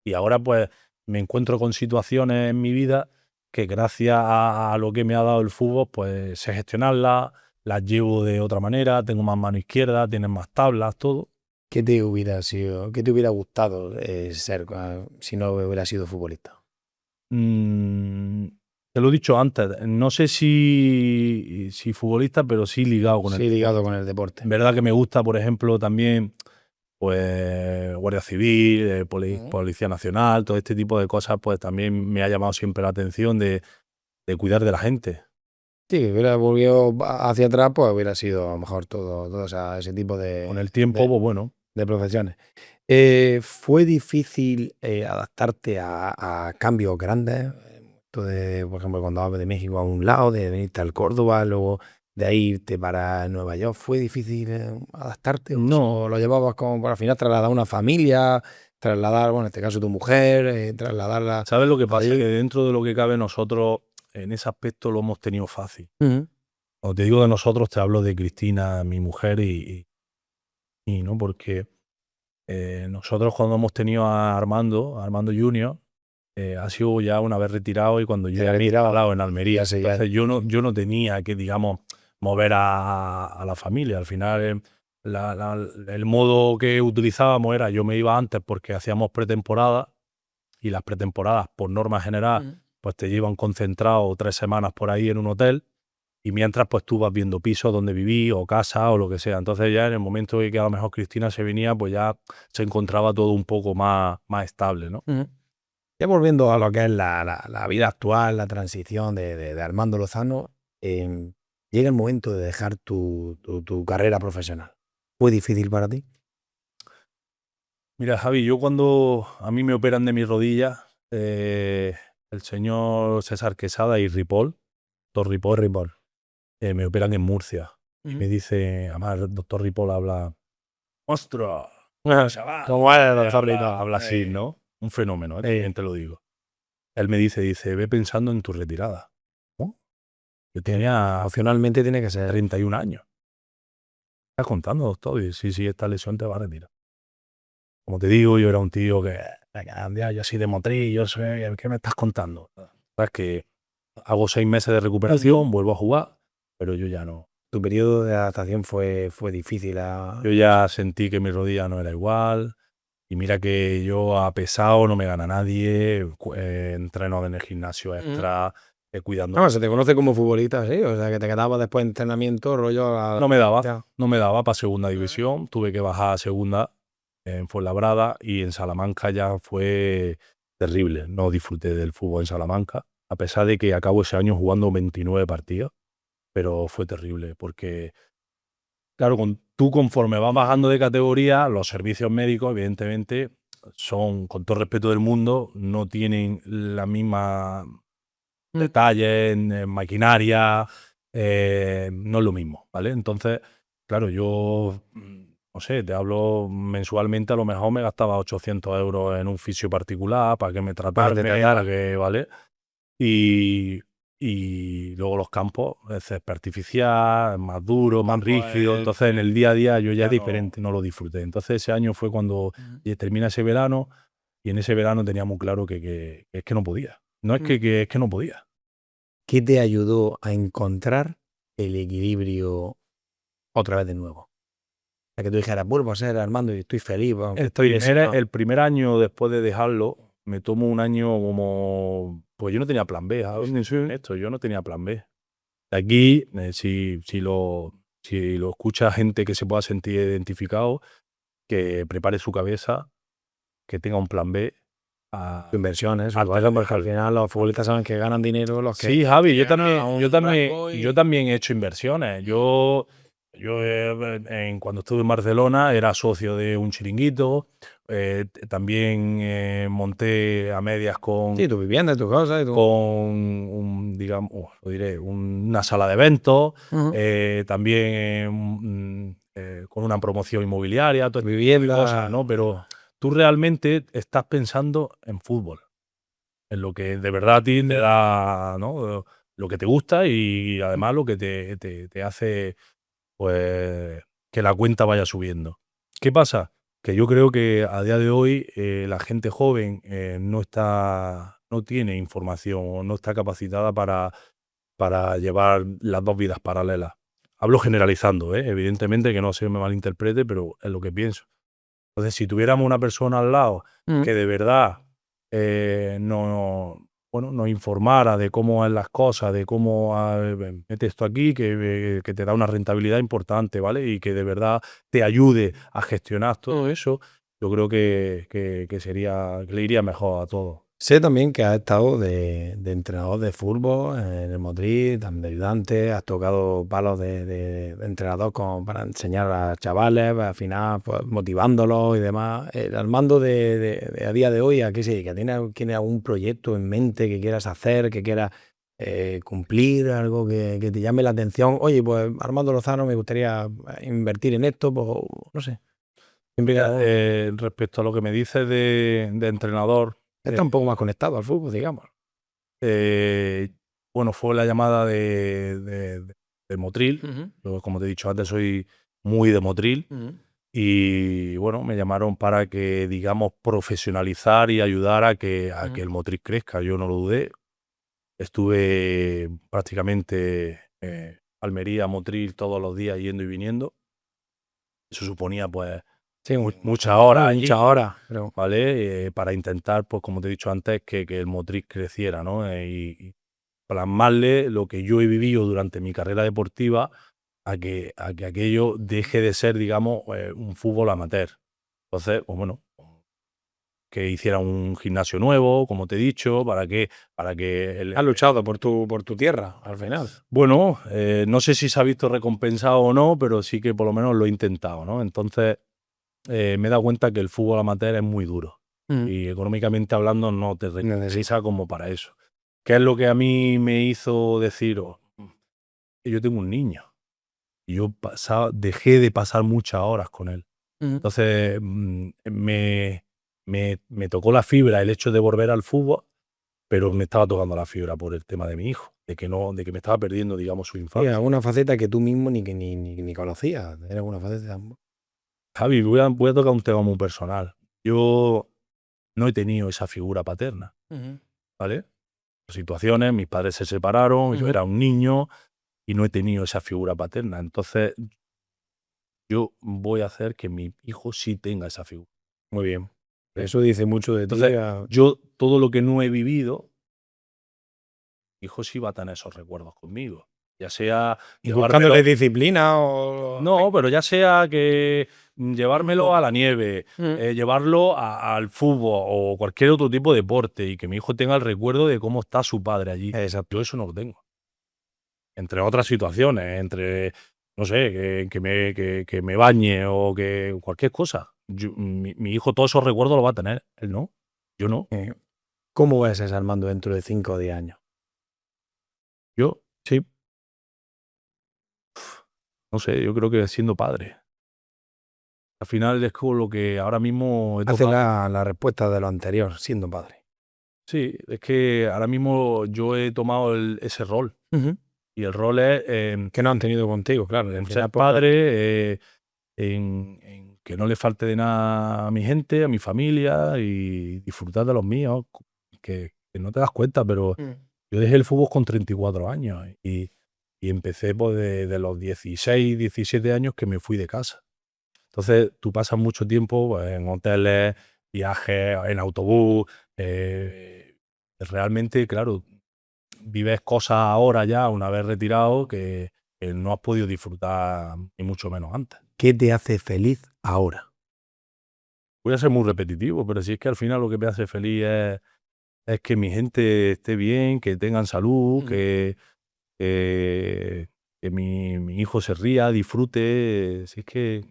Y ahora, pues, me encuentro con situaciones en mi vida que gracias a lo que me ha dado el fútbol, pues sé gestionarlas, las llevo de otra manera, tengo más mano izquierda, tienes más tablas, todo. ¿Qué te hubiera gustado ser si no hubiera sido futbolista? Te lo he dicho antes, no sé si futbolista, pero sí ligado con el deporte. En verdad que me gusta, por ejemplo, también pues Guardia Civil, Policía Nacional, todo este tipo de cosas, pues también me ha llamado siempre la atención de cuidar de la gente. Sí, que hubiera volvido hacia atrás, pues hubiera sido a lo mejor todo ese tipo de... Con el tiempo, pues bueno, de profesiones. ¿Fue difícil adaptarte a cambios grandes? Esto de, por ejemplo, cuando vas de México a un lado, de venirte al Córdoba, luego de ahí irte para Nueva York, ¿fue difícil adaptarte? No, ¿O lo llevabas como para al final trasladar una familia, trasladar, bueno, en este caso tu mujer, trasladarla ¿sabes lo que pasa? ahí? Que dentro de lo que cabe nosotros, en ese aspecto lo hemos tenido fácil. Ujú. Cuando te digo de nosotros, te hablo de Cristina, mi mujer, ¿no? Porque nosotros cuando hemos tenido a Armando Junior, ha sido ya una vez retirado y cuando yo Ya ya me he retirado. instalado en Almería. Ya sé, ya. Entonces yo no tenía que, digamos, mover a la familia. Al final, el modo que utilizábamos era yo me iba antes porque hacíamos pretemporada y las pretemporadas, por norma general, Ujú. pues te llevan concentrado 3 semanas por ahí en un hotel y mientras pues tú vas viendo pisos donde viví o casa o lo que sea. Entonces ya en el momento en que a lo mejor Cristina se venía, pues ya se encontraba todo un poco más estable, ¿no? Ujú. Ya volviendo a lo que es la vida actual, la transición de Armando Lozano, llega el momento de dejar tu carrera profesional. ¿Fue difícil para ti? Mira, Javi, yo cuando a mí me operan de mis rodillas, el señor César Quesada y Ripoll, doctor Ripoll, Ripoll. Me operan en Murcia. Y Ujú. me dice, además el doctor Ripoll habla, ¡ostras! Chaval, ¿Cómo es el doctor Ripoll? habla así, ¿no? Un fenómeno, Sí. también te lo digo. Él me dice, ve pensando en tu retirada. ¿No? Yo tenía Emocionalmente tiene que ser. 31 años. ¿Estás contando, doctor? Y sí, esta lesión te va a retirar. Como te digo, yo era un tío que andaba yo así de motriz, yo soy, ¿qué me estás contando? Sabes que hago 6 meses de recuperación, vuelvo a jugar, pero yo ya no. Tu periodo de adaptación fue difícil. Yo ya sentí que mi rodilla no era igual. Y mira que yo a pesado no me gana nadie, entreno en el gimnasio extra, cuidando. No, se te conoce como futbolista, sí. O sea, que te quedabas después de entrenamiento, rollo. No me daba, Ya. no me daba para segunda división, tuve que bajar a segunda en Fuenlabrada y en Salamanca ya fue terrible. No disfruté del fútbol en Salamanca, a pesar de que acabo ese año jugando 29 partidos, pero fue terrible porque, claro, tú conforme vas bajando de categoría, los servicios médicos, evidentemente, son, con todo respeto del mundo, no tienen la misma detalles en maquinaria, no es lo mismo, ¿vale? Entonces, claro, yo, no sé, te hablo mensualmente, a lo mejor me gastaba 800 euros en un fisio particular para que me Para que te tratara, tratara. ¿vale? Y, y luego los campos, es césped artificial, más duro, más rígido. Entonces, en el día a día yo ya es diferente. no lo disfruté. Entonces, ese año fue cuando termina ese verano y en ese verano tenía muy claro que es que no podía. No es es que no podía. ¿Qué te ayudó a encontrar el equilibrio otra vez de nuevo? A que tú dijeras, vuelvo a ser Armando y estoy feliz, aunque estoy lesionado. El primer año después de dejarlo, me tomo un año como. Pues yo no tenía plan B, ¿sabes? Esto, yo no tenía plan B. Aquí, si lo escucha gente que se pueda sentir identificado, que prepare su cabeza, que tenga un plan B. Inversiones, antes porque de al dejarlo. final los futbolistas saben que ganan dinero los que Sí, Javi, llegan a un rango y- yo también he hecho inversiones. Cuando estuve en Barcelona era socio de un chiringuito. También monté a medias Sí, tu vivienda, tus cosas y tu... digamos, lo diré, una sala de eventos. Ujú. También con una promoción inmobiliaria, todo este tipo de Vivienda. cosas, ¿no? Pero tú realmente estás pensando en fútbol, en lo que de verdad a ti te da, ¿no? Lo que te gusta y además lo que te hace, pues, que la cuenta vaya subiendo. ¿Qué pasa? Que yo creo que a día de hoy la gente joven no tiene información o no está capacitada para llevar las dos vidas paralelas. Hablo generalizando, evidentemente que no se me malinterprete, pero es lo que pienso. Entonces, si tuviéramos una persona al lado que de verdad nos informara de cómo es las cosas, de cómo mete esto aquí, que te da una rentabilidad importante, ¿vale? Y que de verdad te ayude a gestionar todo eso, yo creo que le iría mejor a todos. Sé también que has estado de entrenador de fútbol en el Motril, también de ayudante, has tocado palos de entrenador para enseñar a chavales, al final pues, motivándolos y demás. El Armando de a día de hoy, ¿a qué se dedica? ¿Tiene algún proyecto en mente que quieras hacer, que quieras cumplir, algo que te llame la atención? Oye, pues Armando Lozano, me gustaría invertir en esto, pues no sé. Siempre Mira, que respecto a lo que me dices de entrenador, está un poco más conectado al fútbol, digamos. bueno, fue la llamada del Motril. Ujú, Yo, como te he dicho antes, soy muy de Motril. ujú, Y bueno, me llamaron para que, digamos, profesionalizar y ayudar a que ujú. el Motril crezca. Yo no lo dudé. Estuve prácticamente Almería, Motril todos los días yendo y viniendo. Eso suponía pues Sí, muchas horas muchas allí, horas, pero ¿vale? Para intentar, pues como te he dicho antes, que el Motril creciera, ¿no? Y plasmarle lo que yo he vivido durante mi carrera deportiva a que aquello deje de ser, digamos, un fútbol amateur. Entonces, pues bueno, que hiciera un gimnasio nuevo, como te he dicho, para que has luchado por tu tierra, al final. bueno, no sé si se ha visto recompensado o no, pero sí que por lo menos lo he intentado, ¿no? Entonces, me he dado cuenta que el fútbol amateur es muy duro Mm. y económicamente hablando no te Necesita. recompensa como para eso. ¿Qué es lo que a mí me hizo decir, que yo tengo un niño y yo dejé de pasar muchas horas con él? Ujú. Entonces, me tocó la fibra el hecho de volver al fútbol, pero me estaba tocando la fibra por el tema de mi hijo, de que me estaba perdiendo, digamos, su Sí, infancia. alguna faceta que tú mismo ni conocías. Era alguna faceta. Javi, voy a tocar un tema muy personal. Yo no he tenido esa figura paterna, Ujú, ¿vale? Situaciones, mis padres se separaron, yo ujú. era un niño y no he tenido esa figura paterna. Entonces, yo voy a hacer que mi hijo sí tenga esa figura. Muy bien. ¿Vale? Eso dice mucho de ti. Entonces, yo todo lo que no he vivido, mi hijo sí va a tener esos recuerdos conmigo. Ya sea Inculcándole llevármelo. disciplina o. No, pero ya sea que llevármelo a la nieve, Mm. llevarlo al fútbol o cualquier otro tipo de deporte y que mi hijo tenga el recuerdo de cómo está su padre allí. Exacto. Yo eso no lo tengo. Entre otras situaciones, no sé, que me bañe o que cualquier cosa. Mi hijo todos esos recuerdos los va a tener, él no, yo no. ¿Cómo ves ese Armando dentro de 5 o 10 años? Yo, sí, no sé, yo creo que siendo padre. Al final es como lo que ahora mismo he Hace tocado. la respuesta de lo anterior, siendo padre. Sí, es que ahora mismo yo he tomado ese rol. Ujú. Y el rol es Que no han tenido contigo, claro. Al en final, ser pues, padre, en que no le falte de nada a mi gente, a mi familia y disfrutar de los míos. Que no te das cuenta, pero mm, yo dejé el fútbol con 34 años y empecé pues, de los 16, 17 años que me fui de casa. Entonces, tú pasas mucho tiempo pues, en hoteles, viajes, en autobús. Realmente, claro, vives cosas ahora ya, una vez retirado, que no has podido disfrutar ni mucho menos antes. ¿qué te hace feliz ahora? Voy a ser muy repetitivo, pero si es que al final lo que me hace feliz es que mi gente esté bien, que tengan salud, Ujú. que mi hijo se ría, disfrute. Si es que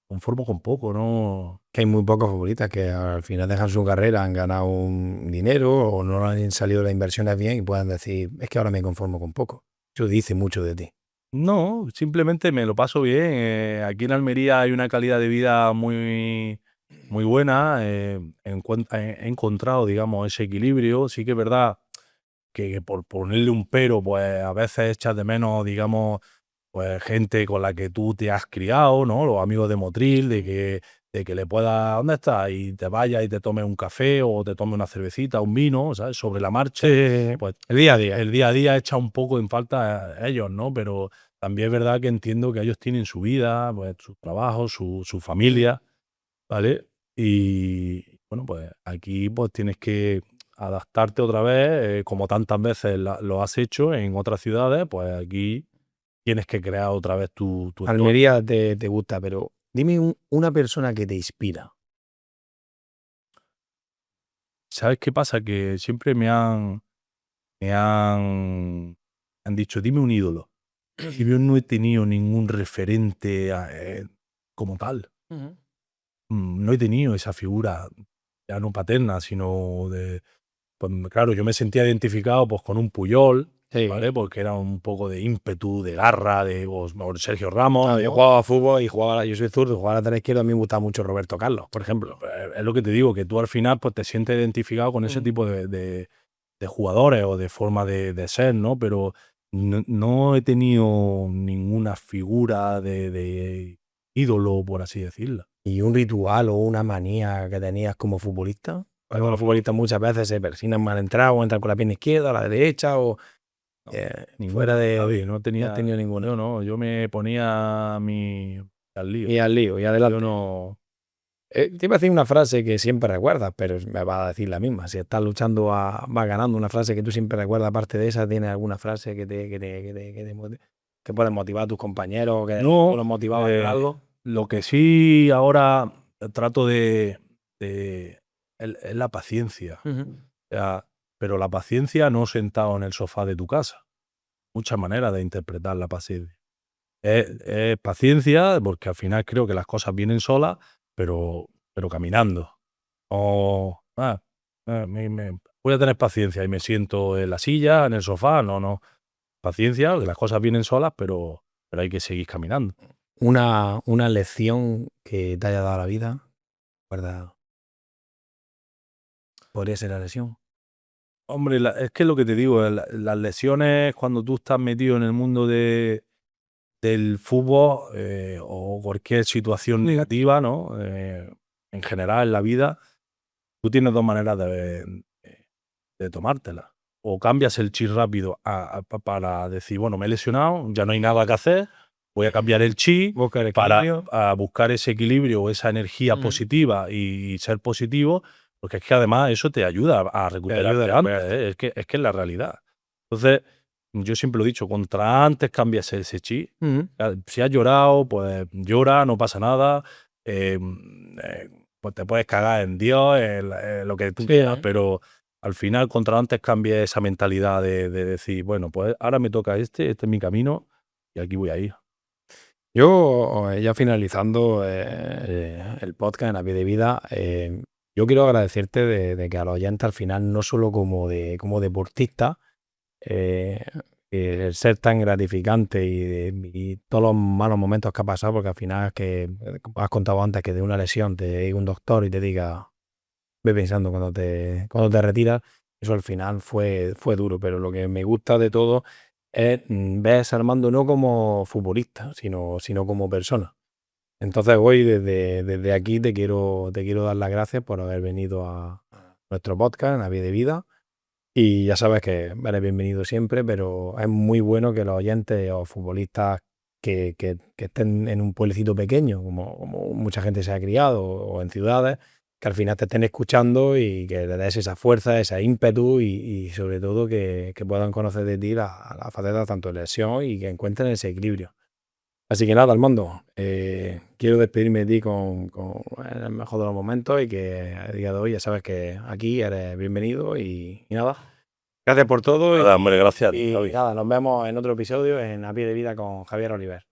conformo con poco, ¿no? Que hay muy pocos futbolistas que al final dejan su carrera, han ganado un dinero o no han salido las inversiones bien y puedan decir, es que ahora me conformo con poco. Eso dice mucho de ti. No, simplemente me lo paso bien. Aquí en Almería hay una calidad de vida muy, muy buena. He encontrado, digamos, ese equilibrio. Sí que es verdad que por ponerle un pero, pues a veces echas de menos, digamos, pues gente con la que tú te has criado, ¿no? Los amigos de Motril, de que le puedas, ¿dónde estás? Y te vayas y te tomes un café o te tomes una cervecita, un vino, ¿sabes? Sobre la marcha. Sí, Pues el día a día. el día a día echa un poco en falta a ellos, ¿no? Pero también es verdad que entiendo que ellos tienen su vida, pues su trabajo, su familia, ¿vale? Y bueno, pues aquí pues tienes que adaptarte otra vez, como tantas veces lo has hecho en otras ciudades, pues aquí tienes que crear otra vez tu entorno. Almería te gusta, pero dime una persona que te inspira. ¿sabes qué pasa? Que siempre me han dicho, dime un ídolo. Y yo no he tenido ningún referente como tal. No he tenido esa figura, ya no paterna, sino de... Pues claro, yo me sentía identificado pues, con un Puyol, Sí. ¿vale? Porque era un poco de ímpetu, de garra, o Sergio Ramos. No, ¿no? yo jugaba a fútbol y yo soy zurdo, jugaba a lateral izquierdo, a mí me gustaba mucho Roberto Carlos, por ejemplo. Es lo que te digo, que tú al final pues, te sientes identificado con ese tipo de jugadores o de forma de ser, ¿no? Pero no he tenido ninguna figura de ídolo, por así decirlo. ¿Y un ritual o una manía que tenías como futbolista? Porque los futbolistas muchas veces se persignan mal entrado, o entran con la pierna izquierda, la derecha, o fuera de... Javi, no No has tenido ninguno. Yo no, yo me ponía al lío. Y al lío, y adelante. Yo no... Te iba a decir una frase que siempre recuerdas, pero me va a decir la misma. Si estás luchando, vas ganando, una frase que tú siempre recuerdas, aparte de esa, ¿tienes alguna frase que puede motivar a tus compañeros, que No, los motivaba en algo? Lo que sí ahora trato es la paciencia. O sea, pero la paciencia no sentado en el sofá de tu casa. Muchas maneras de interpretar la paciencia. Es paciencia, porque al final creo que las cosas vienen solas, pero caminando. O voy a tener paciencia y me siento en la silla, en el sofá. No. Paciencia, que las cosas vienen solas, pero hay que seguir caminando. Una lección que te haya dado la vida, ¿verdad? Podría ser la lesión. Hombre, es que es lo que te digo, las lesiones, cuando tú estás metido en el mundo del fútbol o cualquier situación negativa, ¿no? En general en la vida, tú tienes dos maneras de tomártela. O cambias el chip rápido para decir, bueno, me he lesionado, ya no hay nada que hacer, voy a cambiar el chip para buscar ese equilibrio o esa energía positiva y ser positivo, porque es que además eso te ayuda a recuperarte antes, es que es la realidad. Entonces, yo siempre lo he dicho, contra antes cambias ese chip. Si has llorado, pues llora, no pasa nada. Pues te puedes cagar en Dios, en lo que tú quieras, pero al final, contra antes cambie esa mentalidad de decir, bueno, pues ahora me toca este es mi camino y aquí voy a ir. Yo, ya finalizando el podcast en La Pie de Vida, yo quiero agradecerte de que a los oyentes al final, no solo como deportista, el ser tan gratificante y todos los malos momentos que ha pasado, porque al final es que has contado antes que de una lesión te diga un doctor y te diga, ve pensando cuando te retiras, eso al final fue duro, pero lo que me gusta de todo es ves a Armando no como futbolista, sino como persona. Entonces hoy desde aquí te quiero dar las gracias por haber venido a nuestro podcast, La Vía de Vida. Y ya sabes que eres bienvenido siempre, pero es muy bueno que los oyentes o futbolistas que estén en un pueblecito pequeño, como mucha gente se ha criado, o en ciudades, que al final te estén escuchando y que le des esa fuerza, ese ímpetu y sobre todo que puedan conocer de ti la faceta tanto de lesión y que encuentren ese equilibrio. Así que nada, Armando, quiero despedirme de ti con el mejor de los momentos y que a día de hoy ya sabes que aquí eres bienvenido y nada. Gracias por todo Nada, hombre, gracias. y Javi. nada, nos vemos en otro episodio en A Pie de Vida con Javier Oliver.